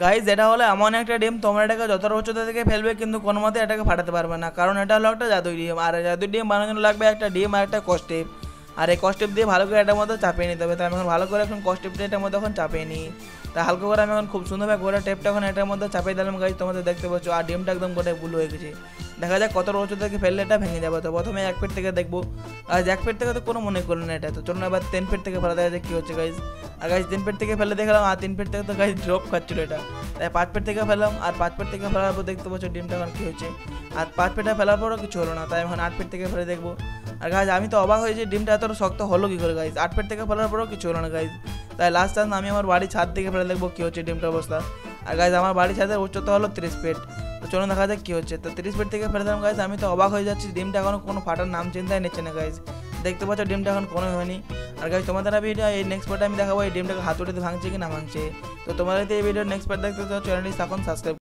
Guys এটা হলো এমন একটা ডিম, তোমরা এটাকে যতটা উচ্চতা থেকে ফেলবে কিন্তু কোনো মতে এটাকে ফাটাতে পারবে না, কারণ এটা হলো একটা জাদুই ডিম। আর জাদুই ডিম বানানোর জন্য লাগবে একটা ডিম আর একটা কস্টেপ। আর এই কস্টেপ দিয়ে ভালো করে এটার মধ্যে চাপিয়ে নিতে হবে। তাই আমি এখন ভালো করে এখন কস্টেপটা এটার মধ্যে এখন চাপিয়ে নিই। তাই হালকা করে আমি এখন খুব সুন্দরভাবে গোটা টেপটা এখন এটার মধ্যে চাপিয়ে দিলাম গাইজ, তোমাদের দেখতে পাচ্ছ। আর ডিমটা একদম গোটায় ব্লু হয়ে গেছে। দেখা যাক কত উঁচু থেকে ফেললে এটা ভেঙে যাবে। তো প্রথমে 1 ফিট থেকে দেখবো। আর 1 ফিট থেকে তো কোনো মনে করলো না এটা, তো চলুন এবার 3 ফিট থেকে ফেলা দেখা যায় কী হচ্ছে গাইজ। আর গাইজ 3 ফিট থেকে ফেলে দেখলাম, আর 3 ফিট থেকে তো গাইজ ড্রপ খাচ্ছিল এটা। তাই 5 ফিট থেকে ফেললাম, আর 5 ফিট থেকে ফেলার পর দেখতে পাচ্ছ ডিমটা এখন কী হচ্ছে। আর 5 ফিটে ফেলার পরও কিছু হলো না, তাই এখন 8 ফিট থেকে ফেলে দেখবো। আর গাইজ আমি তো অবাক হয়েছি ডিমটা এতটা শক্ত হলো কী করে গাইজ। 8 ফিট থেকে ফেলার পরও কিছু হলো না গাইজ। তাই লাস্ট টাইম আমি আমার বাড়ির ছাদ থেকে ফেলে দেখবো কী হচ্ছে ডিমটার অবস্থা। আর গাইজ আমার বাড়ির ছাদের উচ্চতা হলো 30 ফিট। তো চলুন দেখা যাক কী হচ্ছে। তো 30 ফিট থেকে ফেলে দিলাম গাইজ, আমি তো অবাক হয়ে যাচ্ছি ডিমটা এখনো কোনো ফাটার নাম চিন্তায় নিচ্ছে না গাইজ। দেখতে পাচ্ছ ডিমটা এখন কোনো হয়নি। আর গাইজ তোমাদের আমি এটা এই নেক্সট পার্টে আমি দেখাবো এই ডিমটাকে হাতুড়িতে ভাঙছে কি না ভাঙছে। তো তোমাদের এই ভিডিওর নেক্সট পার্ট দেখতে চাও চ্যানেলটি এখন সাবস্ক্রাইব।